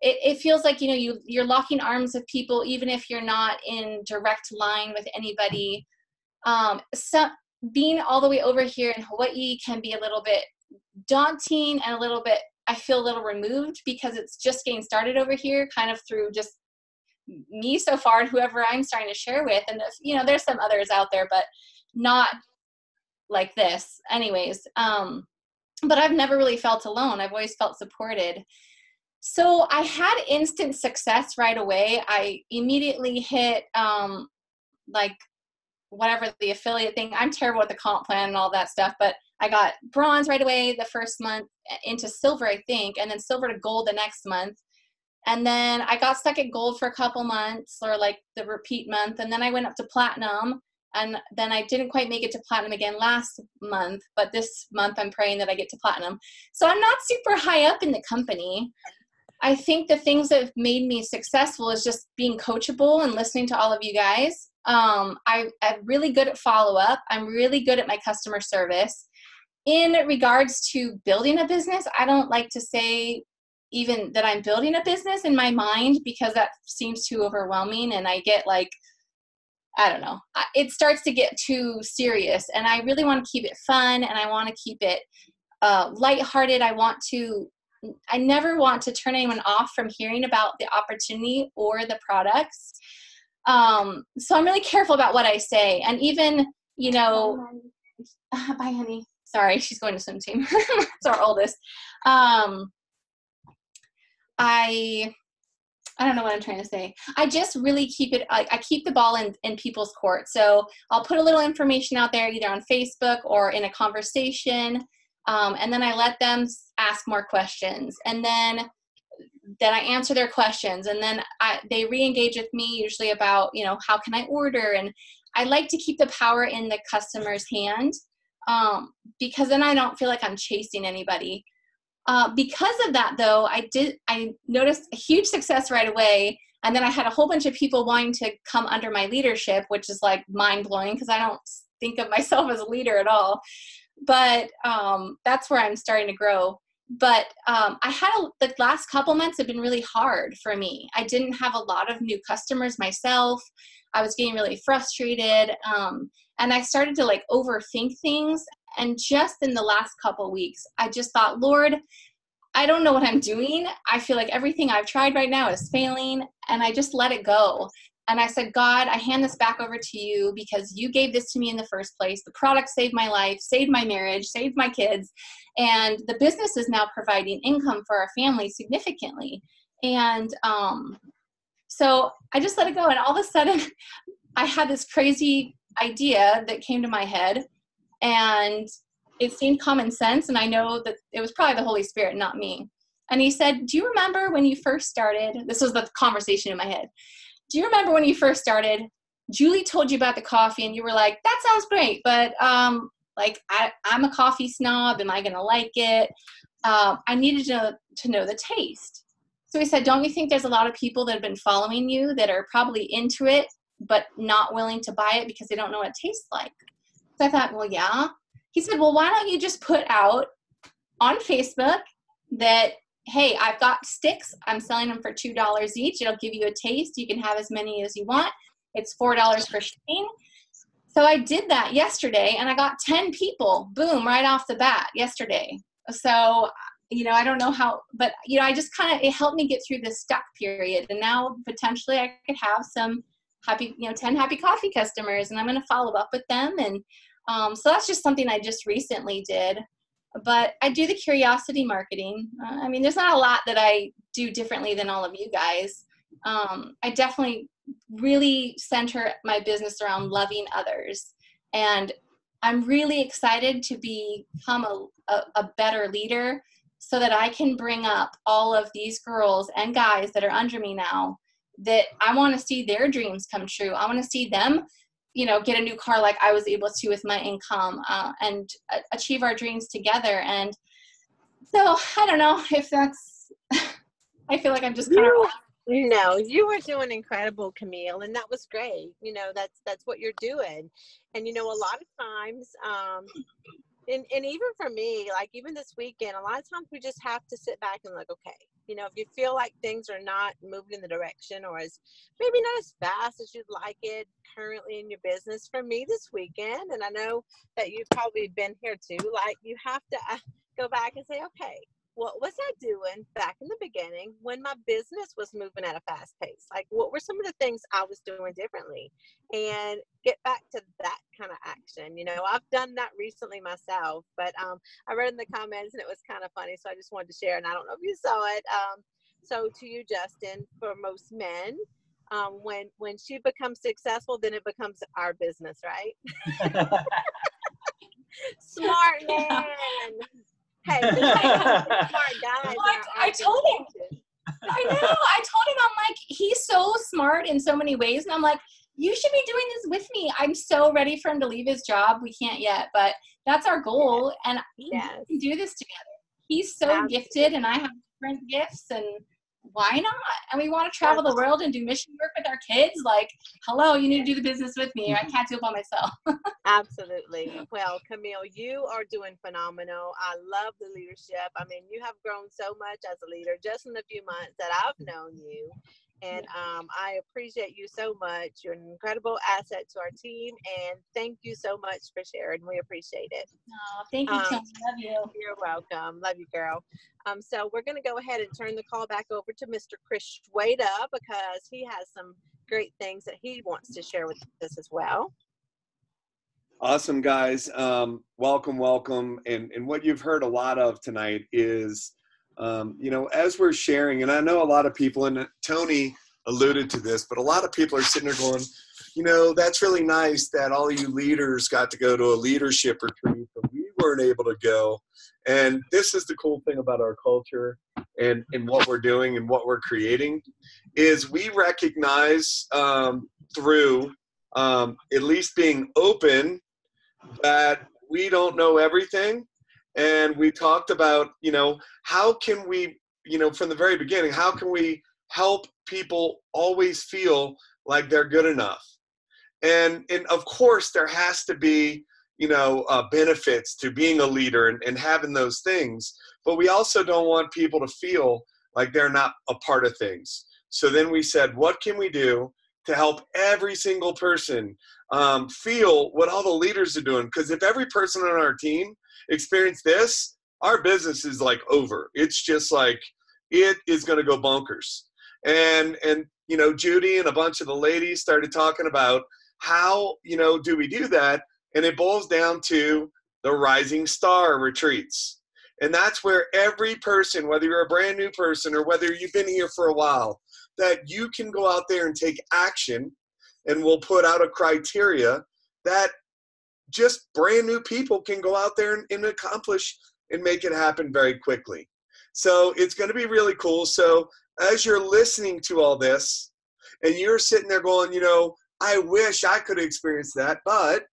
it feels like, you're locking arms with people, even if you're not in direct line with anybody. So being all the way over here in Hawaii can be a little bit daunting and I feel a little removed because it's just getting started over here, kind of through just me so far and whoever I'm starting to share with. And there's some others out there, but not like this anyways. But I've never really felt alone. I've always felt supported. So I had instant success right away. I immediately hit whatever the affiliate thing. I'm terrible with the comp plan and all that stuff, but I got bronze right away the first month, into silver, I think, and then silver to gold the next month. And then I got stuck at gold for a couple months, or like the repeat month. And then I went up to platinum, and then I didn't quite make it to platinum again last month, but this month I'm praying that I get to platinum. So I'm not super high up in the company. I think the things that have made me successful is just being coachable and listening to all of you guys. I'm really good at follow-up. I'm really good at my customer service. In regards to building a business, I don't like to say even that I'm building a business in my mind, because that seems too overwhelming, and I get I don't know, it starts to get too serious, and I really want to keep it fun, and I want to keep it lighthearted. I never want to turn anyone off from hearing about the opportunity or the products. So I'm really careful about what I say. And even, bye, honey. Sorry, she's going to swim team. It's our oldest. I don't know what I'm trying to say. I just really keep it, I keep the ball in people's court. So I'll put a little information out there either on Facebook or in a conversation. And then I let them ask more questions. And then I answer their questions. And then they re-engage with me usually about, how can I order? And I like to keep the power in the customer's hand, because then I don't feel like I'm chasing anybody. Because of that, though, I noticed a huge success right away. And then I had a whole bunch of people wanting to come under my leadership, which is mind-blowing, because I don't think of myself as a leader at all. But that's where I'm starting to grow. But the last couple months have been really hard for me. I didn't have a lot of new customers myself. I was getting really frustrated. And I started to overthink things. And just in the last couple weeks, I just thought, Lord, I don't know what I'm doing. I feel like everything I've tried right now is failing, and I just let it go. And I said, God, I hand this back over to you because you gave this to me in the first place. The product saved my life, saved my marriage, saved my kids. And the business is now providing income for our family significantly. And so I just let it go. And all of a sudden, I had this crazy idea that came to my head. And it seemed common sense. And I know that it was probably the Holy Spirit, not me. And he said, do you remember when you first started? This was the conversation in my head. Do you remember when you first started, Julie told you about the coffee and you were like, that sounds great, but like I'm a coffee snob. Am I going to like it? I needed to know the taste. So he said, don't you think there's a lot of people that have been following you that are probably into it, but not willing to buy it because they don't know what it tastes like? So I thought, well, yeah. He said, well, why don't you just put out on Facebook that, hey, I've got sticks. I'm selling them for $2 each. It'll give you a taste. You can have as many as you want. It's $4 for shipping. So I did that yesterday, and I got 10 people, boom, right off the bat yesterday. So, you know, I don't know how, but, you know, I just it helped me get through this stuck period. And now potentially I could have some happy, 10 happy coffee customers, and I'm going to follow up with them. And so that's just something I just recently did. But I do the curiosity marketing. I mean, there's not a lot that I do differently than all of you guys. I definitely really center my business around loving others. And I'm really excited to become a better leader so that I can bring up all of these girls and guys that are under me now that I want to see their dreams come true. I want to see them get a new car like I was able to with my income, and achieve our dreams together. And so I don't know if that's, I feel like I'm just kind of. No, you were doing incredible, Camille, and that was great. That's what you're doing. And, a lot of times, and even for me, like even this weekend, a lot of times we just have to sit back and look, okay, if you feel like things are not moving in the direction or maybe not as fast as you'd like it currently in your business. For me this weekend, and I know that you've probably been here too, like you have to go back and say, okay, what was I doing back in the beginning when my business was moving at a fast pace? Like, what were some of the things I was doing differently? And get back to that kind of action. I've done that recently myself, but I read in the comments and it was kind of funny, so I just wanted to share, and I don't know if you saw it. So to you, Justin, for most men, when she becomes successful, then it becomes our business, right? Smart man. Hey, smart guys. I told him. I know. I told him, I'm like, he's so smart in so many ways. And I'm like, you should be doing this with me. I'm so ready for him to leave his job. We can't yet, but that's our goal. And we can do this together. He's so gifted, and I have different gifts, and why not? And we want to travel the world and do mission work with our kids. Like, hello, you need to do the business with me. I can't do it by myself. Absolutely. Well, Camille, you are doing phenomenal. I love the leadership. I mean, you have grown so much as a leader just in the few months that I've known you. And I appreciate you so much. You're an incredible asset to our team. And thank you so much for sharing. We appreciate it. Oh, thank you, Tony. Love you. You're welcome. Love you, girl. So we're going to go ahead and turn the call back over to Mr. Chris Schweda because he has some great things that he wants to share with us as well. Awesome, guys. Welcome. And what you've heard a lot of tonight is, as we're sharing, and I know a lot of people, and Tony alluded to this, but a lot of people are sitting there going, that's really nice that all you leaders got to go to a leadership retreat, but we weren't able to go. And this is the cool thing about our culture and what we're doing and what we're creating is we recognize through at least being open that we don't know everything. And we talked about, how can we, from the very beginning, how can we help people always feel like they're good enough? And of course, there has to be, benefits to being a leader and having those things. But we also don't want people to feel like they're not a part of things. So then we said, what can we do to help every single person feel what all the leaders are doing. Because if every person on our team experienced this, our business is like over. It's just like, it is going to go bonkers. And you know, Judy and a bunch of the ladies started talking about how, you know, do we do that? And it boils down to the Rising Star retreats. And that's where every person, whether you're a brand new person or whether you've been here for a while, that you can go out there and take action, and we'll put out a criteria that just brand new people can go out there and accomplish and make it happen very quickly. So it's going to be really cool. So as you're listening to all this and you're sitting there going, you know, I wish I could experience that, but,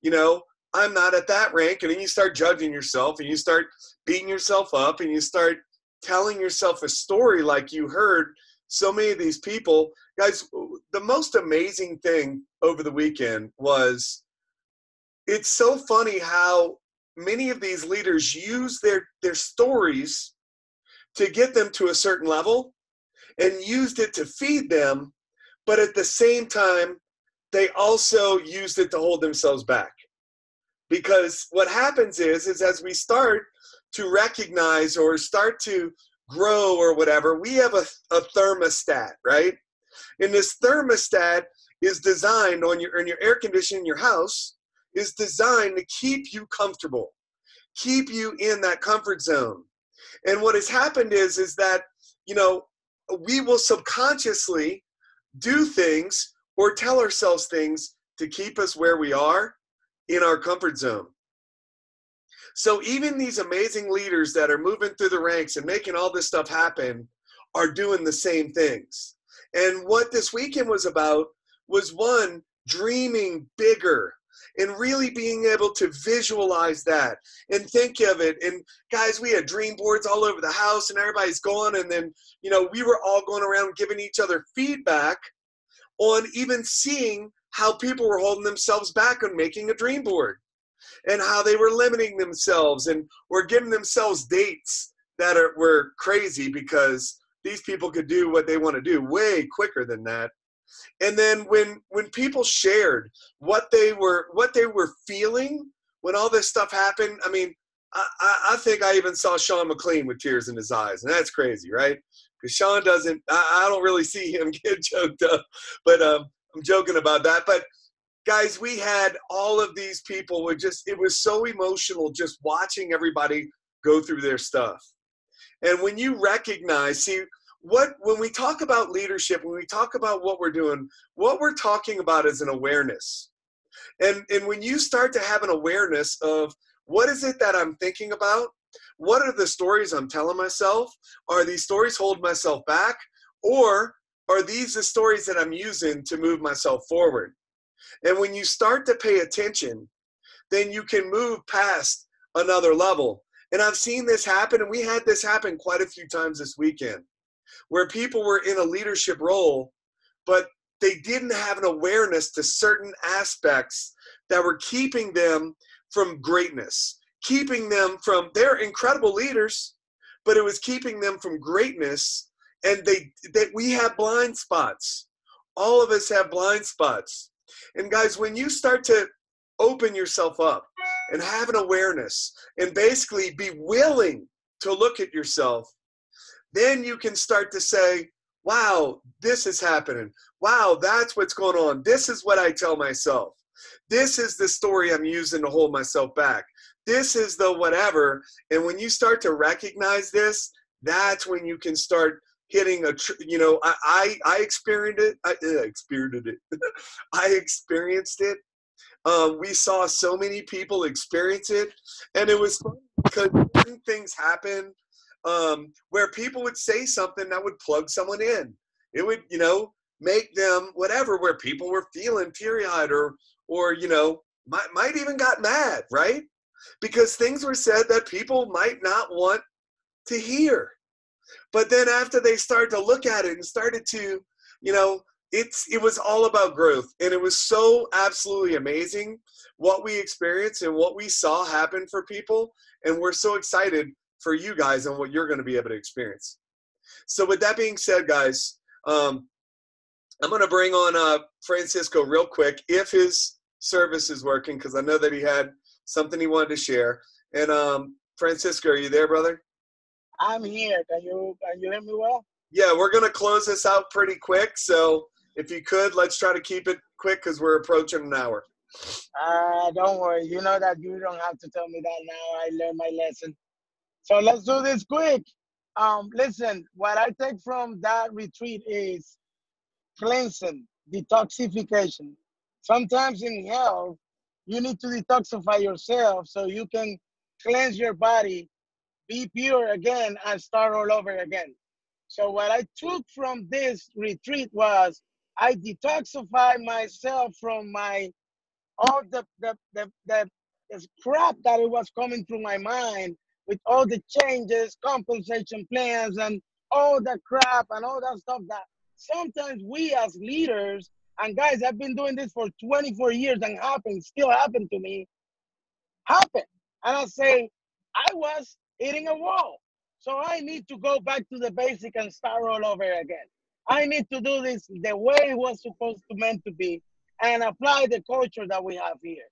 you know, I'm not at that rank. And then you start judging yourself and you start beating yourself up and you start telling yourself a story like you heard so many of these people. Guys, the most amazing thing over the weekend was, it's so funny how many of these leaders use their stories to get them to a certain level and used it to feed them, but at the same time, they also used it to hold themselves back. Because what happens is as we start to recognize or start to grow or whatever, we have a thermostat, right? And this thermostat is designed on your air conditioning in your house is designed to keep you comfortable, keep you in that comfort zone. And what has happened is that, you know, we will subconsciously do things or tell ourselves things to keep us where we are in our comfort zone. So even these amazing leaders that are moving through the ranks and making all this stuff happen are doing the same things. And what this weekend was about was, one, dreaming bigger and really being able to visualize that and think of it. And guys, we had dream boards all over the house and everybody's going. And then, you know, we were all going around giving each other feedback on even seeing how people were holding themselves back on making a dream board and how they were limiting themselves and were giving themselves dates that were crazy because these people could do what they want to do way quicker than that. And then when people shared what they were feeling when all this stuff happened, I mean, I think I even saw Sean McLean with tears in his eyes, and that's crazy, right? Because Sean doesn't, I don't really see him get choked up, but I'm joking about that. But guys, we had all of these people with it was so emotional just watching everybody go through their stuff. And when you recognize, when we talk about leadership, when we talk about what we're doing, what we're talking about is an awareness. And when you start to have an awareness of what is it that I'm thinking about, what are the stories I'm telling myself? Are these stories holding myself back? Or are these the stories that I'm using to move myself forward? And when you start to pay attention, then you can move past another level. And I've seen this happen, and we had this happen quite a few times this weekend, where people were in a leadership role, but they didn't have an awareness to certain aspects that were keeping them from greatness, keeping them from, they're incredible leaders, but it was keeping them from greatness. And we have blind spots. All of us have blind spots. And guys, when you start to open yourself up and have an awareness and basically be willing to look at yourself, then you can start to say, wow, this is happening. Wow, that's what's going on. This is what I tell myself. This is the story I'm using to hold myself back. This is the whatever. And when you start to recognize this, that's when you can start hitting I experienced it. I experienced it. We saw so many people experience it. And it was fun because certain things happen where people would say something that would plug someone in. It would, make them whatever, where people were feeling teary-eyed or might even got mad, right? Because things were said that people might not want to hear. But then after they started to look at it and started to, it was all about growth. And it was so absolutely amazing what we experienced and what we saw happen for people. And we're so excited for you guys and what you're going to be able to experience. So with that being said, guys, I'm going to bring on Francisco real quick if his service is working, because I know that he had something he wanted to share. And Francisco, are you there, brother? I'm here. Can you hear me well? Yeah, we're going to close this out pretty quick. So if you could, let's try to keep it quick because we're approaching an hour. Don't worry. You know that you don't have to tell me that now. I learned my lesson. So let's do this quick. Listen, what I take from that retreat is cleansing, detoxification. Sometimes in health, you need to detoxify yourself so you can cleanse your body, be pure again, and start all over again. So what I took from this retreat was I detoxified myself from all the crap that it was coming through my mind with all the changes, compensation plans, and all the crap and all that stuff that sometimes we as leaders, and guys, I've been doing this for 24 years and still happen to me, happen. And I say, I was hitting a wall. So I need to go back to the basic and start all over again. I need to do this the way it was supposed to meant to be and apply the culture that we have here.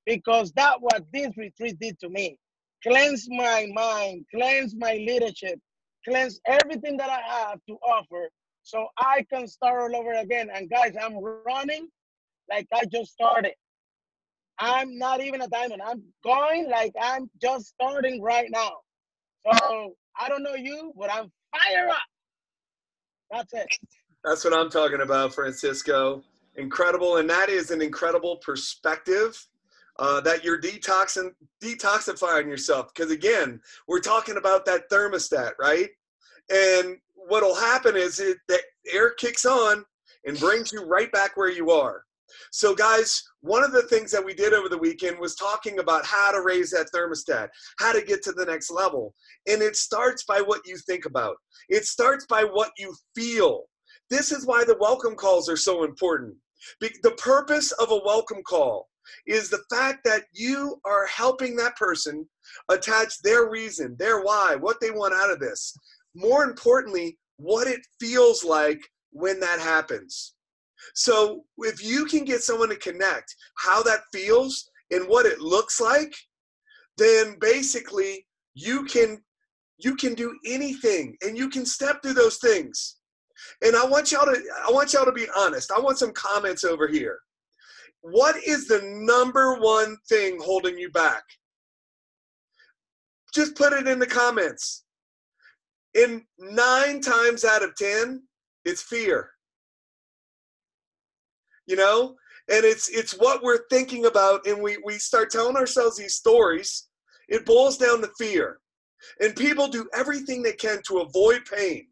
Because that's what this retreat did to me. Cleanse my mind, cleanse my leadership, cleanse everything that I have to offer so I can start all over again. And guys, I'm running like I just started. I'm not even a diamond. I'm going like I'm just starting right now. So I don't know you, but I'm fired up. That's it. That's what I'm talking about, Francisco. Incredible. And that is an incredible perspective that you're detoxifying yourself. Because again, we're talking about that thermostat, right? And what'll happen is the air kicks on and brings you right back where you are. So guys, one of the things that we did over the weekend was talking about how to raise that thermostat, how to get to the next level. And it starts by what you think about. It starts by what you feel. This is why the welcome calls are so important. The purpose of a welcome call is the fact that you are helping that person attach their reason, their why, what they want out of this. More importantly, what it feels like when that happens. So if you can get someone to connect how that feels and what it looks like, then basically you can do anything and you can step through those things. And I want y'all to be honest. I want some comments over here. What is the number one thing holding you back? Just put it in the comments. In 9 times out of 10, it's fear. You know, and it's what we're thinking about, and we start telling ourselves these stories. It boils down to fear. And people do everything they can to avoid pain.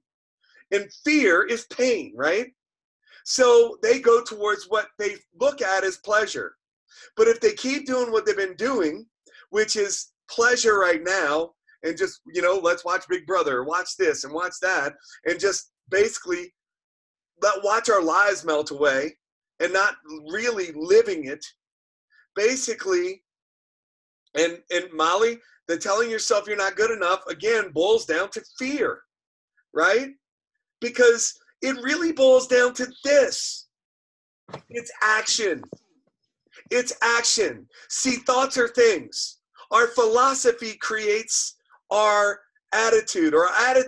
And fear is pain, right? So they go towards what they look at as pleasure. But if they keep doing what they've been doing, which is pleasure right now, and just, you know, let's watch Big Brother, watch this and watch that, and just basically watch our lives melt away, and not really living it, basically, and Molly, the telling yourself you're not good enough, again, boils down to fear, right? Because it really boils down to this. It's action. It's action. See, thoughts are things. Our philosophy creates our attitude, right?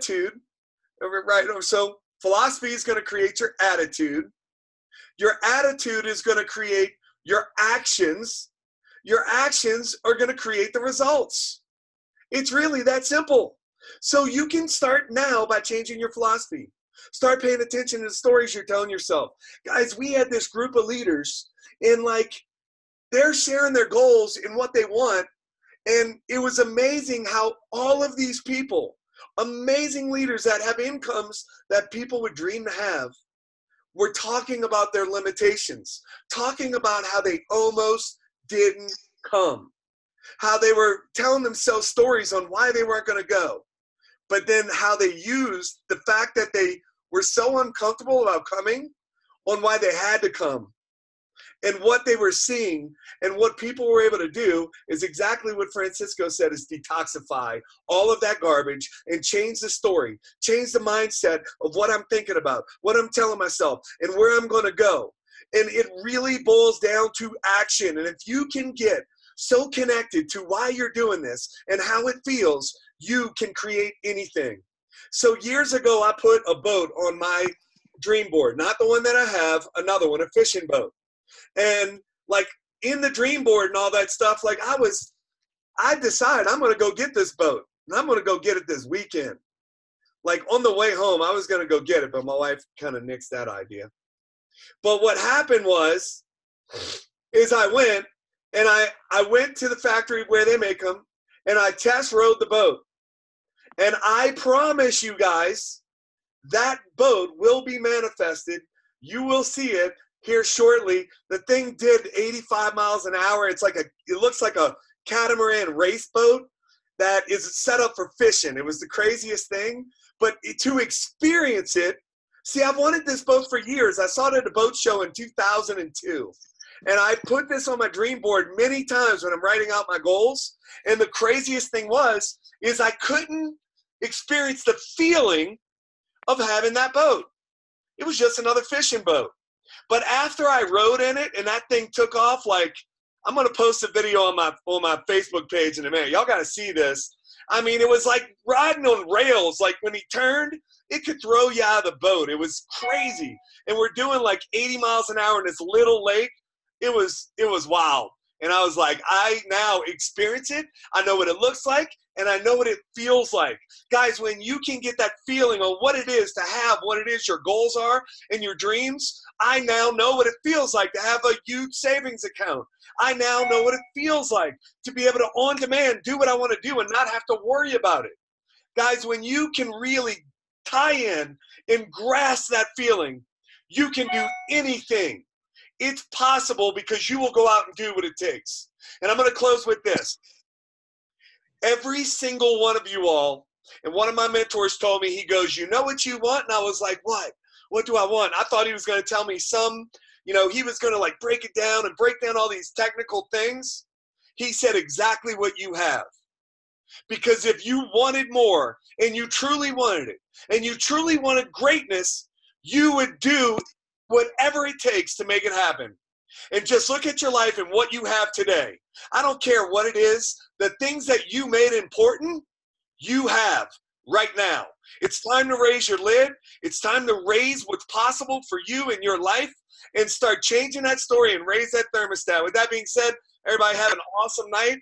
So philosophy is going to create your attitude. Your attitude is going to create your actions. Your actions are going to create the results. It's really that simple. So you can start now by changing your philosophy. Start paying attention to the stories you're telling yourself. Guys, we had this group of leaders, and they're sharing their goals and what they want. And it was amazing how all of these people, amazing leaders that have incomes that people would dream to have, were talking about their limitations, talking about how they almost didn't come, how they were telling themselves stories on why they weren't going to go, but then how they used the fact that they were so uncomfortable about coming on why they had to come. And what they were seeing and what people were able to do is exactly what Francisco said, is detoxify all of that garbage and change the story, change the mindset of what I'm thinking about, what I'm telling myself, and where I'm going to go. And it really boils down to action. And if you can get so connected to why you're doing this and how it feels, you can create anything. So years ago, I put a boat on my dream board, not the one that I have, another one, a fishing boat. And like in the dream board and all that stuff, like I decided I'm going to go get this boat and I'm going to go get it this weekend. Like on the way home, I was going to go get it, but my wife kind of nixed that idea. But what happened is I went and I went to the factory where they make them and I test rode the boat. And I promise you guys, that boat will be manifested. You will see it here shortly. The thing did 85 miles an hour. It looks like a catamaran race boat that is set up for fishing. It was the craziest thing. But to experience it, see, I've wanted this boat for years. I saw it at a boat show in 2002. And I put this on my dream board many times when I'm writing out my goals. And the craziest thing is I couldn't experience the feeling of having that boat. It was just another fishing boat. But after I rode in it and that thing took off, like, I'm going to post a video on my Facebook page in a minute. Y'all got to see this. I mean, it was like riding on rails. Like when he turned, it could throw you out of the boat. It was crazy. And we're doing like 80 miles an hour in this little lake. It was wild. And I was like, I now experience it. I know what it looks like, and I know what it feels like. Guys, when you can get that feeling on what it is to have what it is your goals are and your dreams, I now know what it feels like to have a huge savings account. I now know what it feels like to be able to, on demand, do what I want to do and not have to worry about it. Guys, when you can really tie in and grasp that feeling, you can do anything. It's possible because you will go out and do what it takes. And I'm going to close with this. Every single one of you all, and one of my mentors told me, he goes, you know what you want? And I was like, what? What do I want? I thought he was going to tell me he was going to like break it down and break down all these technical things. He said exactly what you have. Because if you wanted more and you truly wanted it and you truly wanted greatness, you would do whatever it takes to make it happen. And just look at your life and what you have today. I don't care what it is. The things that you made important, you have right now. It's time to raise your lid. It's time to raise what's possible for you in your life and start changing that story and raise that thermostat. With that being said, everybody have an awesome night.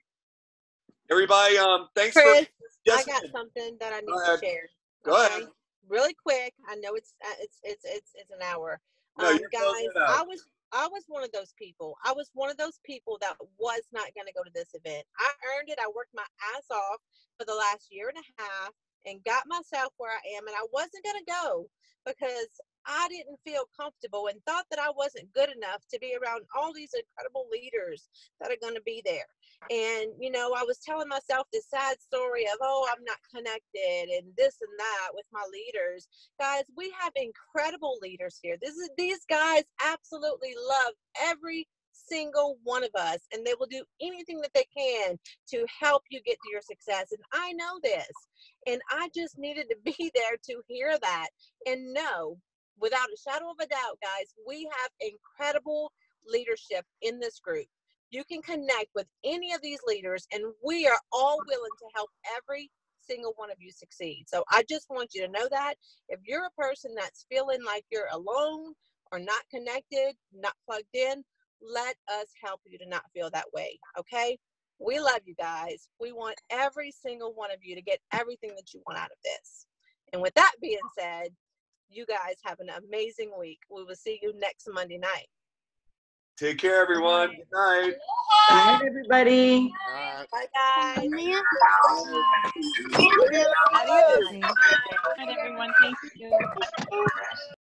Everybody, thanks Chris, for. Yes, I got something that I need to share. Go ahead. Really quick. I know it's an hour. No, you're guys, closing it out. I was one of those people. I was one of those people that was not going to go to this event. I earned it. I worked my ass off for the last year and a half and got myself where I am. And I wasn't going to go because I didn't feel comfortable and thought that I wasn't good enough to be around all these incredible leaders that are going to be there. And, I was telling myself this sad story of, I'm not connected and this and that with my leaders. Guys, we have incredible leaders here. These guys absolutely love every single one of us, and they will do anything that they can to help you get to your success. And I know this, and I just needed to be there to hear that and know without a shadow of a doubt, guys, we have incredible leadership in this group. You can connect with any of these leaders, and we are all willing to help every single one of you succeed. So I just want you to know that if you're a person that's feeling like you're alone or not connected, not plugged in, let us help you to not feel that way. Okay? We love you guys. We want every single one of you to get everything that you want out of this. And with that being said, you guys have an amazing week. We will see you next Monday night. Take care, everyone. Good night. Good night, everybody. Bye, guys. Adios. Good night, everyone. Thank you.